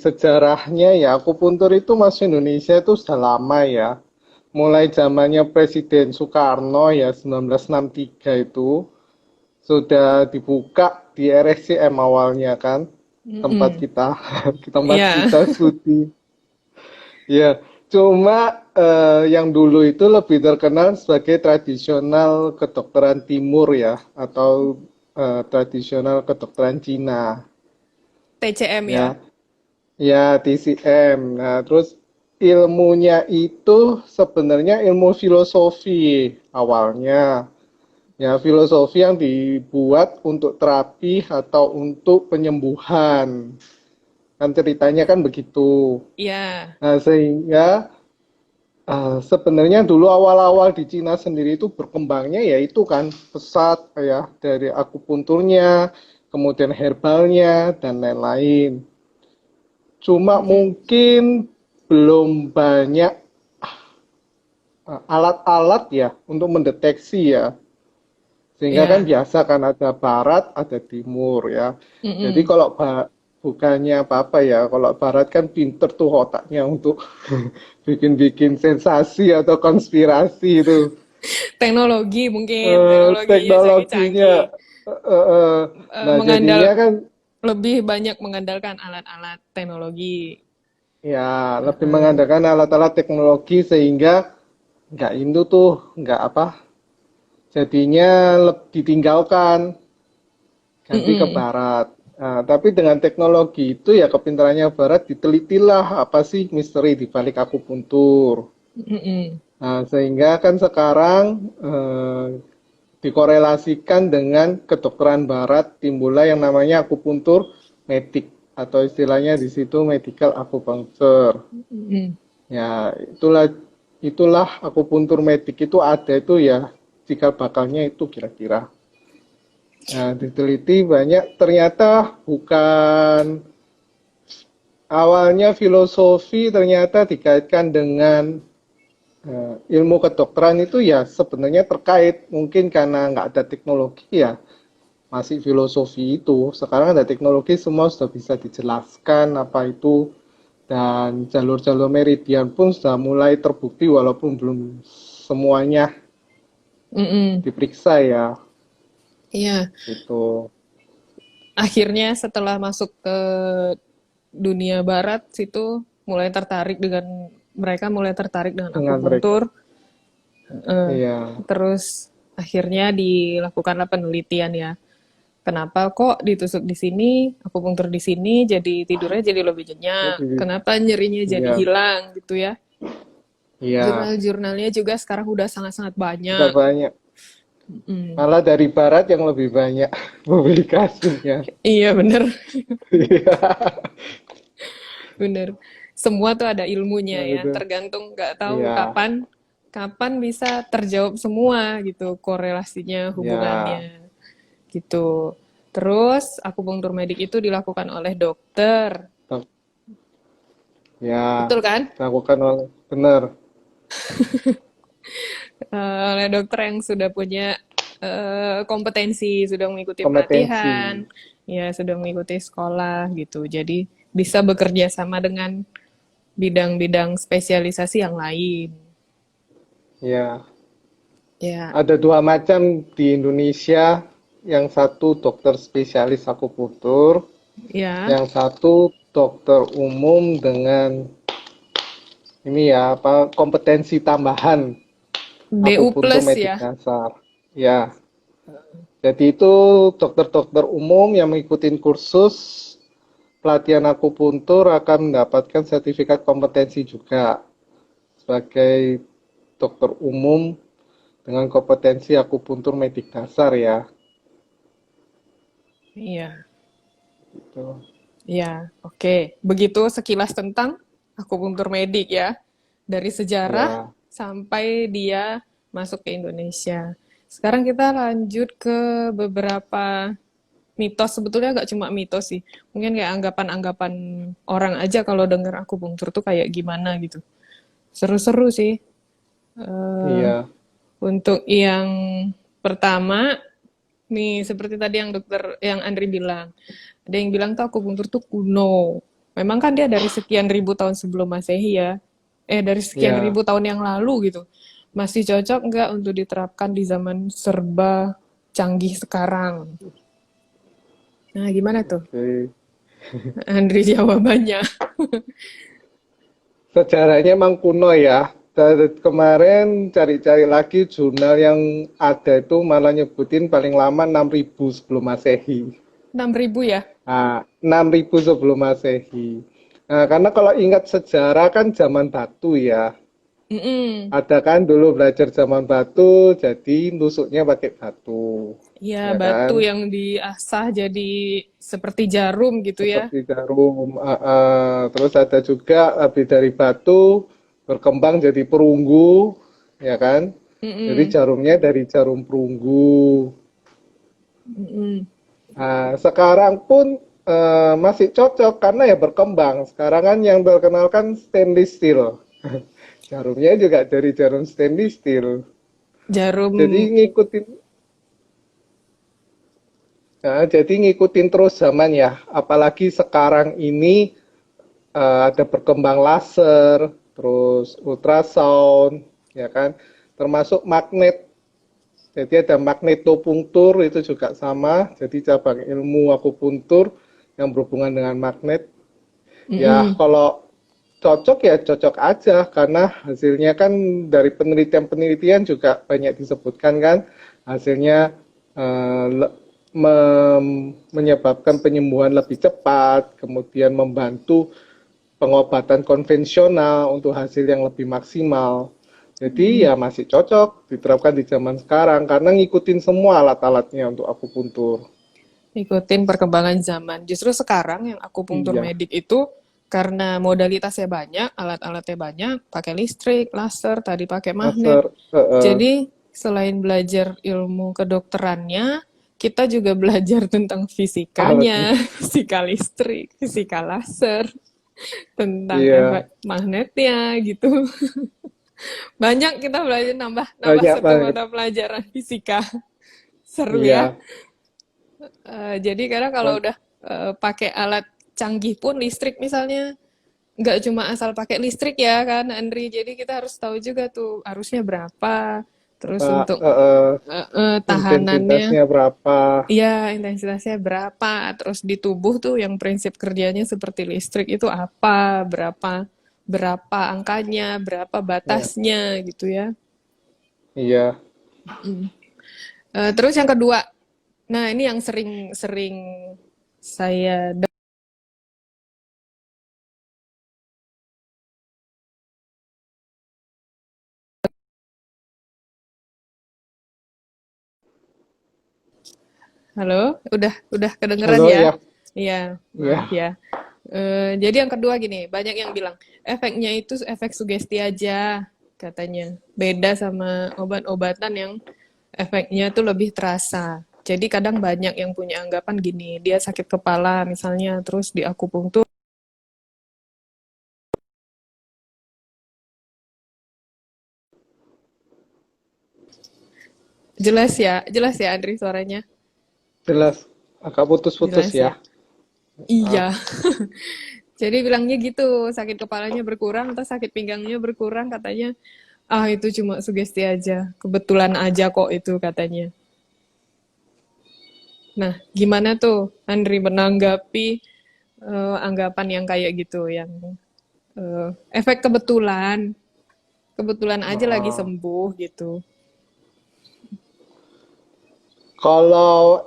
sejarahnya ya, akupuntur itu masuk Indonesia itu sudah lama ya. Mulai zamannya Presiden Soekarno ya, 1963 itu sudah dibuka di RSCM awalnya kan, tempat Mm-mm. kita, tempat Iya. kita studi. Ya, cuma yang dulu itu lebih terkenal sebagai tradisional kedokteran timur ya, atau tradisional kedokteran Cina. TCM ya. Ya, ya, TCM. Nah, terus ilmunya itu sebenarnya ilmu filosofi awalnya. Ya, filosofi yang dibuat untuk terapi atau untuk penyembuhan. Kan ceritanya kan begitu. Iya. Nah, sehingga sebenarnya dulu awal-awal di Cina sendiri itu berkembangnya ya itu kan pesat ya dari akupunturnya, kemudian herbalnya dan lain-lain. Cuma Mm-mm. mungkin belum banyak alat-alat ya untuk mendeteksi ya. Sehingga kan Iya. biasa kan ada barat, ada timur ya. Jadi Mm-mm. kalau bukannya apa-apa ya, kalau barat kan pinter tuh otaknya untuk bikin-bikin sensasi atau konspirasi itu. Teknologi mungkin, teknologinya Teknologinya. canggih-canggih. Nah Mengandal jadinya kan lebih banyak mengandalkan alat-alat teknologi. ya lebih Heeh. mengandalkan alat-alat teknologi sehingga nggak itu tuh nggak apa jadinya ditinggalkan ganti ke Mm-mm. barat. Nah, tapi dengan teknologi itu ya kepintarannya barat ditelitilah apa sih misteri di balik akupuntur. Mm-mm. Nah, sehingga kan sekarang dikorelasikan dengan kedokteran barat timbullah yang namanya akupuntur medik atau istilahnya di situ medical acupuncture. Mm-mm. Ya, itulah akupuntur medik itu ada itu ya cikal bakalnya itu kira-kira. Nah, diteliti banyak ternyata bukan awalnya filosofi ternyata dikaitkan dengan ilmu kedokteran itu ya sebenarnya terkait mungkin karena nggak ada teknologi ya masih filosofi itu. Sekarang ada teknologi semua sudah bisa dijelaskan apa itu dan jalur-jalur meridian pun sudah mulai terbukti walaupun belum semuanya Mm-mm. diperiksa ya Iya. itu Akhirnya setelah masuk ke dunia barat situ mulai tertarik dengan mereka mulai tertarik dengan dengan mereka. akupuntur. Iya, Terus akhirnya dilakukanlah penelitian ya. Kenapa kok ditusuk di sini, akupunktur di sini, jadi tidurnya jadi lebih nyenyak. jadi Kenapa nyerinya jadi iya, hilang gitu ya. iya, Jurnal-jurnalnya juga sekarang udah sangat-sangat sudah banyak. banyak. Mm. Malah dari barat yang lebih banyak publikasinya. Iya bener, Iya, bener. Semua tuh ada ilmunya nah ya, itu. tergantung nggak tahu Iya, kapan kapan bisa terjawab semua gitu korelasinya, ya, hubungannya gitu. Terus akupunktur medik itu dilakukan oleh dokter, ya, betul kan? lakukan oleh benar Oleh dokter yang sudah punya kompetensi, sudah mengikuti kompetensi. pelatihan, ya sudah mengikuti sekolah gitu. Jadi bisa bekerja sama dengan bidang-bidang spesialisasi yang lain. Ya, Ya, ada dua macam di Indonesia. Yang satu dokter spesialis akupuntur, ya, yang satu dokter umum dengan ini ya apa kompetensi tambahan DU akupuntur plus medik ya. dasar. Ya, jadi itu dokter-dokter umum yang mengikuti kursus pelatihan akupuntur akan mendapatkan sertifikat kompetensi juga sebagai dokter umum dengan kompetensi akupuntur medik dasar ya. Iya, Gitu. iya, oke. Begitu sekilas tentang akupunktur medik ya. Dari sejarah Ya, sampai dia masuk ke Indonesia. Sekarang kita lanjut ke beberapa mitos. Sebetulnya nggak cuma mitos sih. Mungkin kayak anggapan-anggapan orang aja kalau denger akupunktur tuh kayak gimana gitu. Seru-seru sih. Eh, iya, untuk yang pertama, nih seperti tadi yang dokter, yang Andri bilang. Ada yang bilang tuh akupunktur tuh kuno. Memang kan dia dari sekian ribu tahun sebelum Masehi ya. Dari sekian Ya, ribu tahun yang lalu gitu. Masih cocok nggak untuk diterapkan di zaman serba canggih sekarang? Nah, gimana tuh, oke. Andri, jawabannya? Sejarahnya emang kuno ya. Dari kemarin cari-cari lagi jurnal yang ada itu malah nyebutin paling lama 6.000 sebelum Masehi. 6.000 ya? Nah, 6.000 sebelum Masehi. Nah, karena kalau ingat sejarah kan zaman batu ya. Mm-mm. Ada kan dulu belajar zaman batu, jadi nusuknya pakai batu. Iya, Ya batu kan? yang diasah jadi seperti jarum gitu ya. Seperti jarum. Terus ada juga lebih dari batu berkembang jadi perunggu, ya kan? Jadi Mm-mm. jarumnya dari jarum perunggu. Mm-mm. Nah, sekarang pun masih cocok karena ya berkembang. Sekarang kan yang terkenal kan stainless steel. Jarumnya juga dari jarum stainless steel. Jarum. Jadi ngikutin, jadi ngikutin terus zaman ya. Apalagi sekarang ini ada berkembang laser, terus ultrasound, ya kan, termasuk magnet. Jadi ada magnetopunktur itu juga sama. Jadi cabang ilmu akupuntur yang berhubungan dengan magnet. Ya Mm-mm. kalau cocok ya cocok aja karena hasilnya kan dari penelitian-penelitian juga banyak disebutkan kan hasilnya eh, menyebabkan penyembuhan lebih cepat, kemudian membantu pengobatan konvensional untuk hasil yang lebih maksimal. Jadi Mm-mm. ya masih cocok diterapkan di zaman sekarang karena ngikutin semua alat-alatnya untuk akupuntur. Ikutin perkembangan zaman. Justru sekarang yang akupunktur Iya, medik itu karena modalitasnya banyak, alat-alatnya banyak, pakai listrik, laser, tadi pakai magnet. master. Jadi selain belajar ilmu kedokterannya, kita juga belajar tentang Apa sih? fisikanya, fisika listrik, fisika laser, tentang Iya, efek magnetnya gitu. Banyak kita belajar nambah nambah banyak satu banget. mata pelajaran fisika. Seru ya. Iya, Jadi kadang kalau udah pakai alat canggih pun listrik misalnya, nggak cuma asal pakai listrik ya kan Andri. Jadi kita harus tahu juga tuh arusnya berapa, terus Pak, untuk tahanannya, intensitasnya berapa? ya intensitasnya berapa, terus di tubuh tuh yang prinsip kerjanya seperti listrik itu apa, berapa berapa angkanya, berapa Ya, batasnya gitu ya. iya. Terus yang kedua, nah ini yang sering-sering saya halo, udah kedengeran Halo ya? ya, Iya, maaf ya. ya. Jadi yang kedua gini, banyak yang bilang efeknya itu efek sugesti aja katanya. Beda sama obat-obatan yang efeknya tuh lebih terasa. Jadi kadang banyak yang punya anggapan gini, dia sakit kepala misalnya, terus di akupunktur. Jelas ya Andri suaranya. Jelas. Agak putus-putus Jelas ya. ya. Iya. Ah, Jadi bilangnya gitu, sakit kepalanya berkurang atau sakit pinggangnya berkurang katanya. Ah, itu cuma sugesti aja. Kebetulan aja kok itu katanya. Nah, gimana tuh Andri menanggapi anggapan yang kayak gitu, yang efek kebetulan, kebetulan aja lagi ah. sembuh gitu. Kalau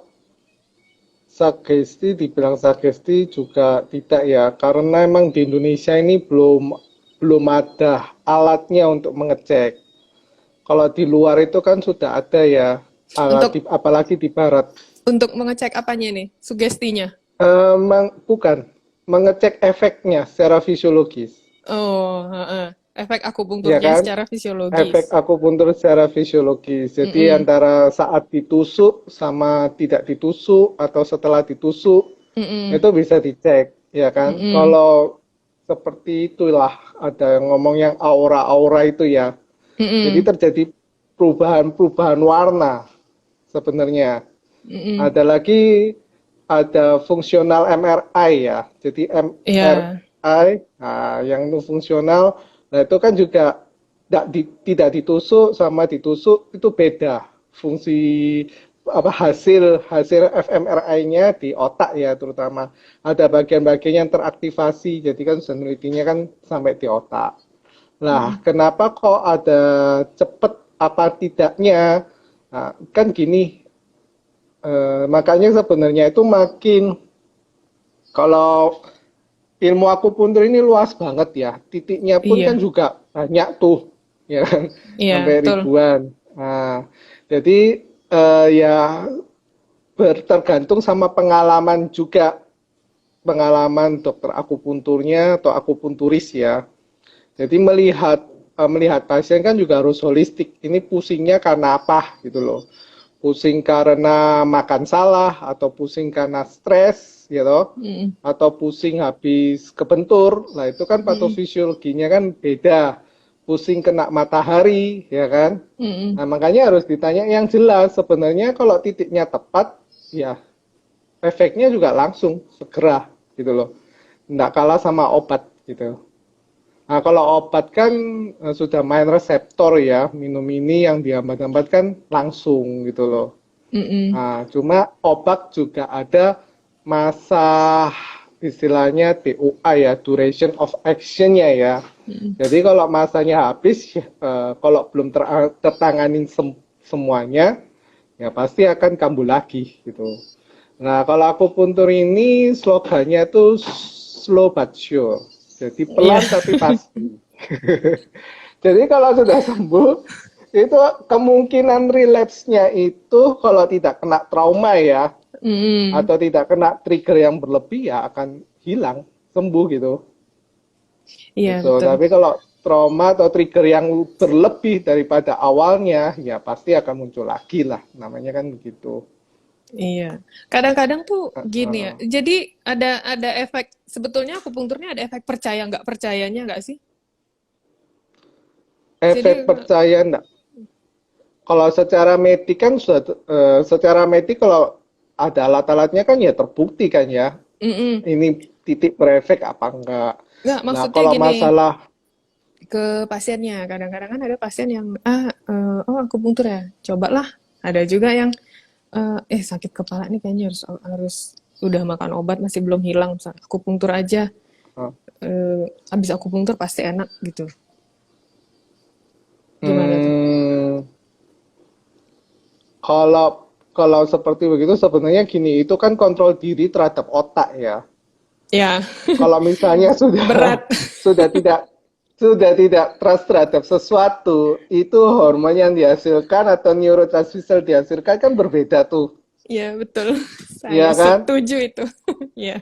sugesti, dibilang sugesti juga tidak ya, karena emang di Indonesia ini belum ada alatnya untuk mengecek. Kalau di luar itu kan sudah ada ya, alat Untuk apalagi di barat. untuk mengecek apanya nih? Sugestinya. Bukan, mengecek efeknya secara fisiologis, Oh, heeh. Efek ya akupunkturnya kan? secara Efek fisiologis. akupuntur secara fisiologis. Jadi Mm-mm. antara saat ditusuk sama tidak ditusuk atau setelah ditusuk Mm-mm. itu bisa dicek, ya kan? Mm-mm. Kalau seperti itulah ada yang ngomong yang aura-aura itu ya. Jadi Mm-mm. terjadi perubahan-perubahan warna sebenarnya. Mm-mm. Ada lagi ada fungsional MRI ya. Jadi Iya, MRI, nah, yang itu fungsional, nah itu kan juga tidak ditusuk sama ditusuk itu beda fungsi apa hasil hasil fMRI-nya di otak ya terutama ada bagian-bagian yang teraktivasi jadi kan sensitivitinya kan sampai di otak. Nah, mm, kenapa kok ada cepet apa tidaknya? Nah, kan gini, makanya sebenarnya itu makin kalau ilmu akupuntur ini luas banget ya. Titiknya pun kan iya, juga banyak tuh, ya kan, iya, sampai betul. ribuan. Nah, jadi ya tergantung sama pengalaman juga, pengalaman dokter akupunturnya atau akupunturis ya. Jadi melihat pasien kan juga harus holistik. Ini pusingnya karena apa gitu loh. Pusing karena makan salah atau pusing karena stres gitu Mm, atau pusing habis kebentur. Nah, itu kan mm, patofisiologinya kan beda. Pusing kena matahari ya kan. mm. Nah, makanya harus ditanya yang jelas. Sebenarnya kalau titiknya tepat ya efeknya juga langsung segera gitu loh. Nggak kalah sama obat gitu. Nah, kalau obat kan sudah main reseptor ya, minum ini yang dihambat-hambat kan langsung gitu loh. Mm-mm. Nah, cuma obat juga ada masa istilahnya DOA ya, duration of action-nya ya. Mm. Jadi kalau masanya habis, kalau belum tertangani semuanya, ya pasti akan kambuh lagi gitu. Nah, kalau akupuntur ini slogannya tuh slow but sure. Jadi Iya, pelan tapi pasti. Jadi kalau sudah sembuh, itu kemungkinan relapse-nya itu kalau tidak kena trauma ya, mm. atau tidak kena trigger yang berlebih ya akan hilang, sembuh gitu. Iya Gitu. betul. Tapi kalau trauma atau trigger yang berlebih daripada awalnya, ya pasti akan muncul lagi lah. Namanya kan begitu. Iya. Kadang-kadang tuh gini ya. Uh, Jadi ada efek sebetulnya akupunkturnya ada efek percaya nggak percayanya nggak sih? Jadi efek percaya enggak? Kalau secara medik kan sudah, secara medik kalau ada alat-alatnya kan ya terbukti kan ya. mm-mm. Ini titik berefek apa enggak. Nggak Nah, maksudnya kalau gini masalah ke pasiennya. Kadang-kadang kan ada pasien yang oh akupunktur ya. Cobalah. Ada juga yang sakit kepala nih kayaknya harus harus udah makan obat masih belum hilang. Misalnya, akupunktur aja. eh, Habis akupunktur pasti enak gitu. Gimana tuh? hmm, kalau kalau seperti begitu sebenarnya gini, itu kan kontrol diri terhadap otak ya. Ya, Kalau misalnya sudah berat. sudah tidak sudah tidak trust terhadap sesuatu, itu hormon yang dihasilkan atau neurotransmitter dihasilkan kan berbeda tuh. Ya, betul. Saya Iya kan? setuju itu. Ya.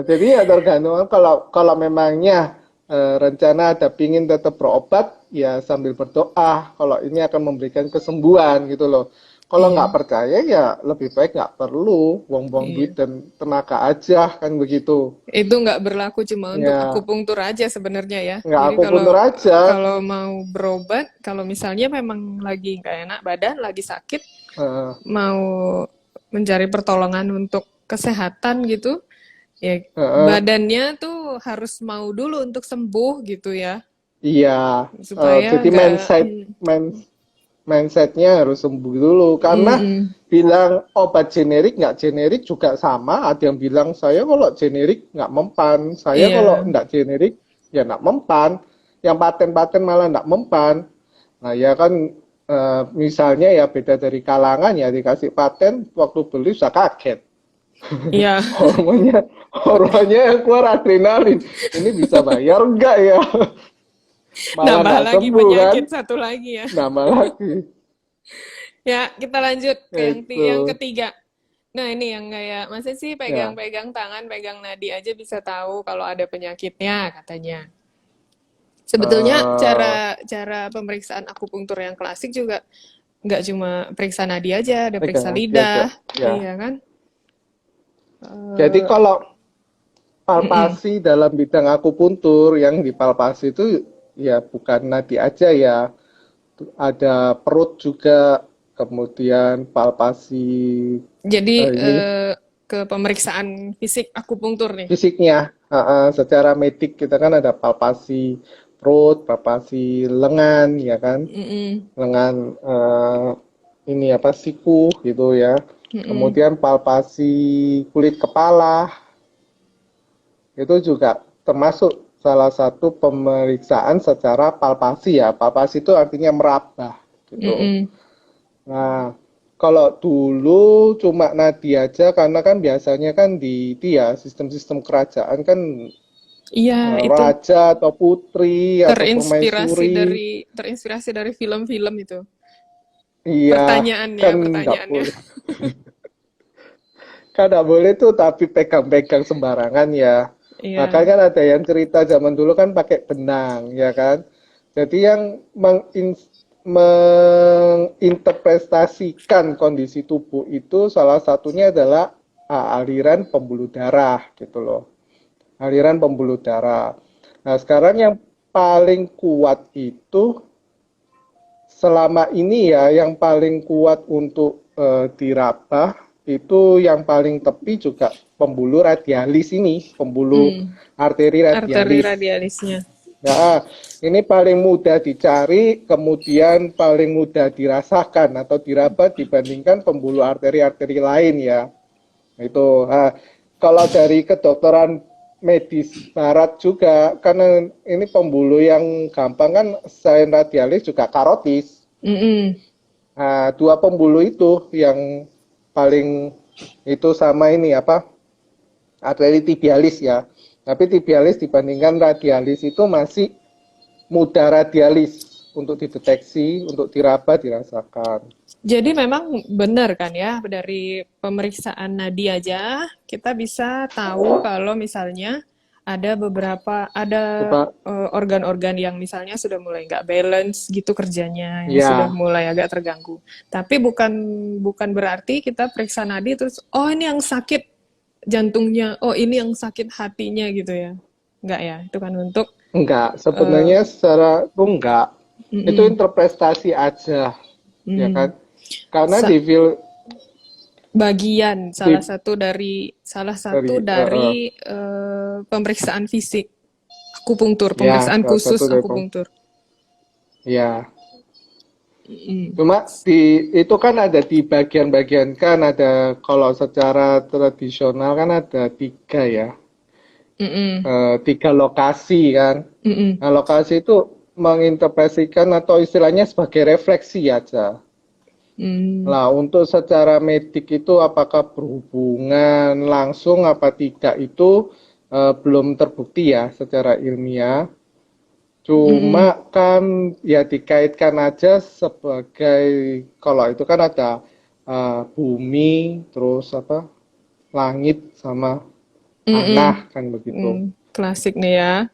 Jadi ya tergantung kalau kalau memangnya rencana ada pingin tetap berobat ya sambil berdoa kalau ini akan memberikan kesembuhan gitu loh. Kalau nggak Iya. percaya ya lebih baik nggak perlu buang-buang duit Iya. dan tenaga aja kan begitu. Itu nggak berlaku cuma untuk Ya akupunktur aja sebenarnya ya. nggak Jadi aku kalau puntur aja. kalau mau berobat, kalau misalnya memang lagi nggak enak badan, lagi sakit, Eh, mau mencari pertolongan untuk kesehatan gitu, ya eh, badannya tuh harus mau dulu untuk sembuh gitu ya, iya. supaya Jadi nggak mindsetnya harus sembuh dulu karena mm, bilang obat generik nggak generik juga sama, ada yang bilang saya kalau generik nggak mempan, saya kalau iya. nggak generik ya nggak mempan, yang paten-paten malah nggak mempan. Nah ya kan, misalnya ya beda dari kalangan ya dikasih paten waktu beli sudah kaget. Iya, Hormonnya yang keluar adrenalin, ini bisa bayar nggak ya? Malah nambah nggak lagi sembuh kan, penyakit satu lagi ya. nambah lagi. Ya, kita lanjut ke yang Itu yang ketiga. Nah, ini yang kayak masa sih ya. pegang-pegang tangan, pegang nadi aja bisa tahu kalau ada penyakitnya katanya. Sebetulnya eh cara cara pemeriksaan akupunktur yang klasik juga nggak cuma periksa nadi aja, ada pegang periksa lagi aja. lidah, Ya. iya kan? Jadi Eh, kalau mm-mm. palpasi dalam bidang akupuntur yang dipalpasi itu ya bukan nadi aja ya. Ada perut juga, kemudian palpasi Jadi ini ke pemeriksaan fisik akupunktur nih. Fisiknya, secara medik kita kan ada palpasi perut, palpasi lengan, ya kan, Mm-mm. lengan ini apa siku gitu ya. Mm-mm. Kemudian palpasi kulit kepala itu juga termasuk salah satu pemeriksaan secara palpasi ya. Palpasi itu artinya meraba gitu. Mm-mm. Nah, kalau dulu cuma nadi aja karena kan biasanya kan di itu ya sistem-sistem kerajaan kan Iya, itu raja atau putri atau terinspirasi permaisuri. dari film-film itu. Iya, Pertanyaannya, kan nggak pertanyaannya. boleh. Kan nggak boleh tuh tapi pegang-pegang sembarangan ya. Makanya Iya. kan ada yang cerita zaman dulu kan pakai benang, ya kan. Jadi yang menginterpretasikan kondisi tubuh itu salah satunya adalah aliran pembuluh darah gitu loh. Aliran pembuluh darah. Nah, sekarang yang paling kuat itu selama ini ya, yang paling kuat untuk diraba itu yang paling tepi juga pembuluh radialis ini, pembuluh Hmm. arteri Arteri radialis. radialisnya. Nah, ini paling mudah dicari, kemudian paling mudah dirasakan atau diraba dibandingkan pembuluh arteri-arteri lain ya. Itu. Nah, kalau dari kedokteran medis barat juga, karena ini pembuluh yang gampang kan selain radialis juga karotis. Mm-mm. Nah, dua pembuluh itu yang paling itu sama ini apa? Arteri tibialis ya. Tapi tibialis dibandingkan radialis itu masih mudah radialis untuk dideteksi, untuk diraba, dirasakan. Jadi memang benar kan ya, dari pemeriksaan nadi aja kita bisa tahu kalau misalnya ada Coba, organ-organ yang misalnya sudah mulai nggak balance gitu kerjanya, yang sudah ya, mulai agak terganggu. Tapi bukan bukan berarti kita periksa nadi terus, oh ini yang sakit jantungnya, oh ini yang sakit hatinya gitu ya. Enggak ya, itu kan untuk enggak. eh, Sebenarnya secara itu enggak. Itu mm-mm, interpretasi aja, ya mm. kan? Karena Sa- di feel bagian di salah satu dari dari pemeriksaan fisik akupunktur, ya pemeriksaan salah satu khusus dari akupunktur. ya. Mm, Cuma di itu kan ada di bagian-bagian kan ada kalau secara tradisional kan ada tiga ya. mm, Tiga lokasi kan. mm, Nah, lokasi itu menginterpretasikan atau istilahnya sebagai refleksi aja. mm, Nah, untuk secara medik itu apakah berhubungan langsung apa tidak itu belum terbukti ya secara ilmiah. Cuma mm. kan ya dikaitkan aja sebagai kalau itu kan ada bumi, terus apa langit sama tanah Mm-mm. kan begitu. Klasik nih ya,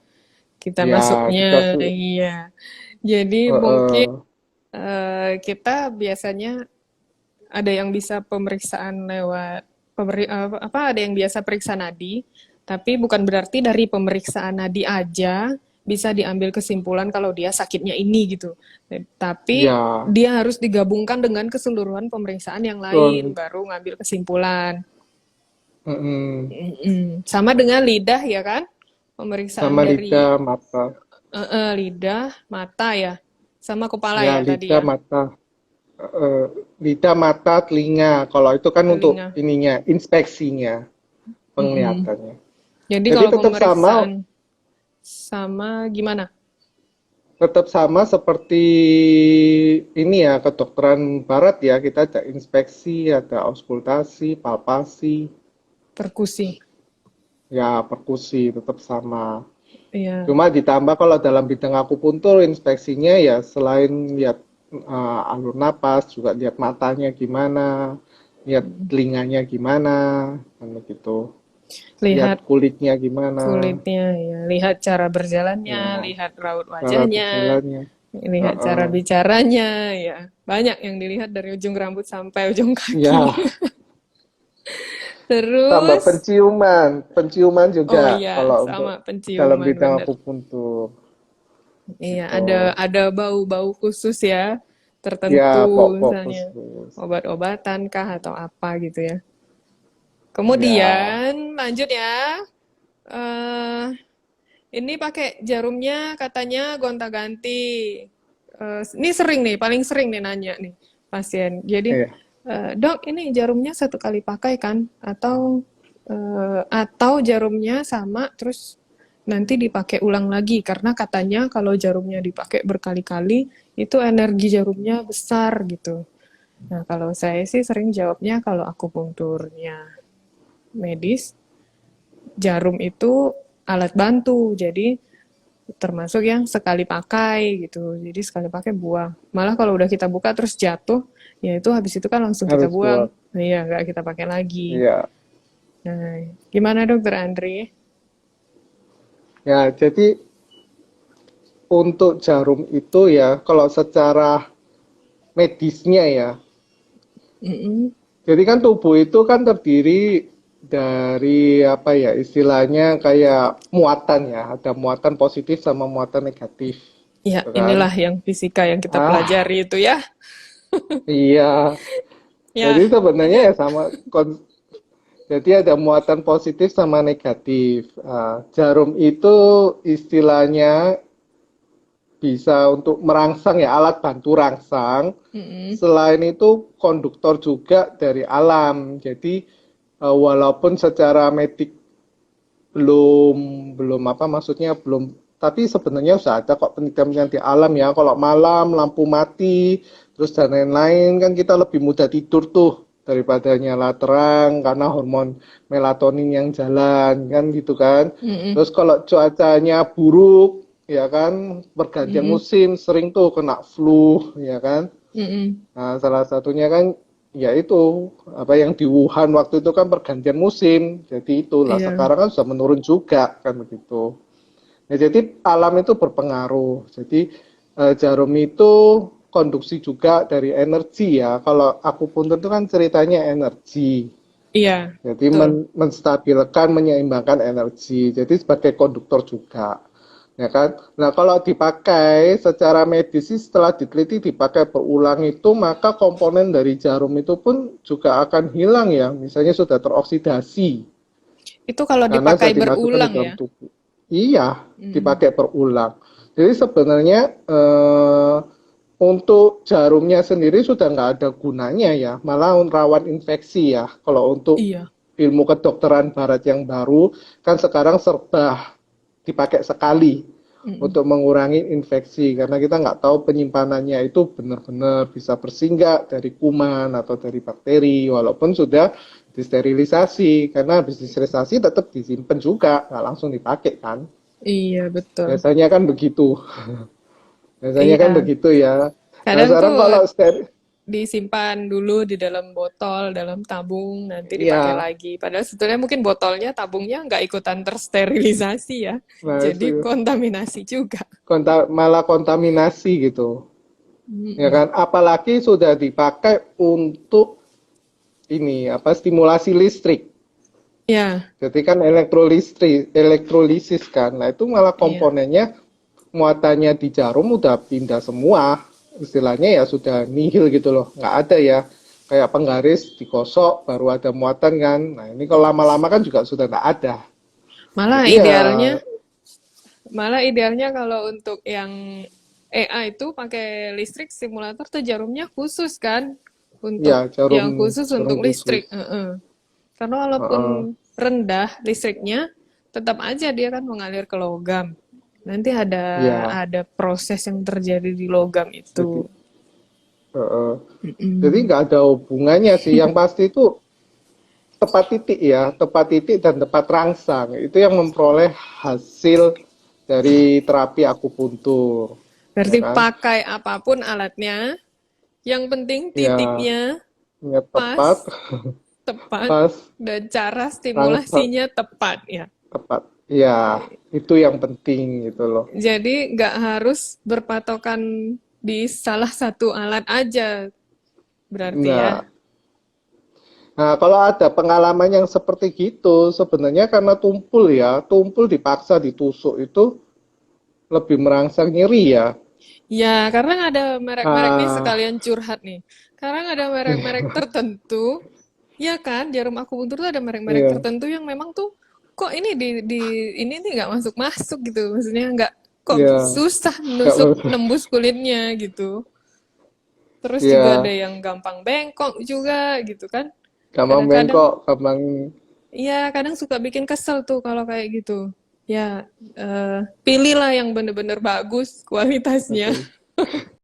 kita Ya kita masuknya. Iya. Jadi mungkin uh, kita biasanya ada yang bisa pemeriksaan lewat ada yang biasa periksa nadi, tapi bukan berarti dari pemeriksaan nadi aja bisa diambil kesimpulan kalau dia sakitnya ini gitu. Tapi ya dia harus digabungkan dengan keseluruhan pemeriksaan yang lain betul. baru ngambil kesimpulan. Mm-mm. Sama dengan lidah ya kan? Pemeriksaan Sama dari lidah mata. lidah, mata ya, sama kepala Ya ya tadi lidah ya, mata. Eh, Lidah mata telinga. Kalau itu kan untuk telinga. ininya inspeksinya Mm-mm. penglihatannya. Jadi Jadi kalau tetap sama pemeriksaan sama gimana? tetap sama seperti ini ya kedokteran barat ya kita ada inspeksi, ada auskultasi, palpasi, Perkusi. ya perkusi tetap sama. Iya. Cuma ditambah kalau dalam bidang akupuntur inspeksinya ya selain lihat alur napas juga lihat matanya gimana, lihat telinganya gimana, kan begitu. Lihat Lihat kulitnya gimana, kulitnya ya, lihat cara berjalannya, ya lihat raut cara wajahnya, berjalannya. lihat cara Heeh. bicaranya, ya. Banyak yang dilihat dari ujung rambut sampai ujung kaki. Ya, tambah Terus, penciuman, penciuman oh juga iya, kalau untuk sama dalam penciuman bidang bener. akupuntur Iya, itu. ada bau-bau khusus ya, Ya, tertentu pok-pok misalnya khusus. obat-obatan kah atau apa gitu ya. Ya, Kemudian lanjut ya. Eh, ini pakai jarumnya katanya gonta-ganti. Ini sering nih, paling sering nih nanya nih pasien. Jadi, iya. dok, ini jarumnya satu kali pakai kan? Atau jarumnya sama terus nanti dipakai ulang lagi karena katanya kalau jarumnya dipakai berkali-kali itu energi jarumnya besar gitu. Nah, kalau saya sih sering jawabnya kalau akupunkturnya medis, jarum itu alat bantu. Jadi termasuk yang sekali pakai gitu. Jadi sekali pakai buang. Malah kalau udah kita buka terus jatuh, ya itu habis itu kan langsung kita Harus buang. buat. Nah, iya, nggak kita pakai lagi. Iya. Nah, gimana dokter Andri? Ya, jadi untuk jarum itu ya, kalau secara medisnya ya, Mm-mm. jadi kan tubuh itu kan terdiri dari apa ya, istilahnya kayak muatan ya, ada muatan positif sama muatan negatif, Ya, gitu inilah kan? yang fisika yang kita Ah, pelajari itu ya. iya. Jadi Ya, sebenarnya lanjut. ya jadi ada muatan positif sama negatif. Jarum itu istilahnya bisa untuk merangsang ya, alat bantu rangsang. Mm-mm. Selain itu konduktor juga dari alam. Jadi walaupun secara medik belum belum apa maksudnya belum, tapi sebenarnya sudah ada kok penelitian di alam ya. Kalau malam lampu mati terus dan lain-lain kan kita lebih mudah tidur tuh daripada nyala terang karena hormon melatonin yang jalan kan gitu kan. Mm-mm. Terus kalau cuacanya buruk ya kan, pergantian Mm-mm. musim sering tuh kena flu ya kan. Mm-mm. Nah, salah satunya kan ya itu apa yang di Wuhan waktu itu kan pergantian musim. Jadi itulah Iya. sekarang kan sudah menurun juga kan begitu. Nah, jadi alam itu berpengaruh. Jadi jarum itu konduksi juga dari energi ya. Kalau aku pun tentu kan ceritanya energi. Iya, Jadi betul. menstabilkan, menyeimbangkan energi. Jadi sebagai konduktor juga. Ya kan? Nah, kalau dipakai secara medis sih setelah diteliti dipakai berulang itu, maka komponen dari jarum itu pun juga akan hilang ya. Misalnya sudah teroksidasi Itu kalau karena dipakai sudah dimasukkan ke berulang dalam ya. tubuh. Iya, Mm-mm. dipakai berulang. Jadi sebenarnya untuk jarumnya sendiri sudah nggak ada gunanya ya, malah rawan infeksi ya. Kalau untuk Iya. ilmu kedokteran barat yang baru, kan sekarang serba dipakai sekali Mm-mm. untuk mengurangi infeksi karena kita nggak tahu penyimpanannya itu benar-benar bisa bersinggah dari kuman atau dari bakteri walaupun sudah disterilisasi karena habis disterilisasi tetap disimpan juga nggak langsung dipakai kan, Iya, betul. biasanya kan begitu, biasanya kan Iya. begitu ya. Nah Kadang sekarang tuh kalau disimpan dulu di dalam botol, dalam tabung, nanti dipakai ya, lagi. Padahal sebetulnya mungkin botolnya, tabungnya nggak ikutan tersterilisasi ya. nah, Jadi kontaminasi juga. malah kontaminasi gitu ya Mm-mm. kan, apalagi sudah dipakai untuk ini apa stimulasi listrik. Ya, Jadi kan elektrolisis kan. Nah, itu malah iya. komponennya muatannya di jarum udah pindah semua. Istilahnya ya sudah nihil gitu loh. Nggak ada ya. Kayak penggaris digosok baru ada muatan kan. Nah, ini kalau lama-lama kan juga sudah nggak ada. Malah Jadi ya idealnya, malah idealnya kalau untuk yang EA itu pakai listrik simulator tuh jarumnya khusus kan, ya untuk jarum yang khusus jarum untuk khusus. listrik. Karena walaupun Heeh. rendah listriknya, tetap aja dia kan mengalir ke logam. Nanti Ya, ada proses yang terjadi di logam jadi itu. heeh. Jadi Mm-mm. nggak ada hubungannya sih. Yang pasti itu tepat titik ya, tepat titik dan tepat rangsang. Itu yang memperoleh hasil dari terapi akupuntur, ya Berarti kan? pakai apapun alatnya, yang penting Ya, titiknya ingat pas, tepat, tepat, pas, dan cara rangsang, stimulasinya tepat ya. tepat. Ya, itu yang penting gitu loh. Jadi nggak harus berpatokan di salah satu alat aja, berarti ya. Nah, nah kalau ada pengalaman yang seperti gitu, sebenarnya karena tumpul ya, tumpul dipaksa ditusuk itu lebih merangsang nyeri ya. Ya, karena ada merek-merek nih Ah, sekalian curhat nih. Karena ada merek-merek tertentu Iya kan, jarum akupuntur tuh ada merek-merek Iya, tertentu yang memang tuh kok ini di ini nih nggak masuk-masuk gitu. Maksudnya nggak kok iya, susah nggak nusuk bagus. nembus kulitnya gitu. Terus juga ada Iya, yang gampang bengkok juga gitu kan. gampang Kadang-kadang bengkok, gampang. iya kadang suka bikin kesel tuh kalau kayak gitu. Ya pilihlah yang bener-bener bagus kualitasnya. Betul.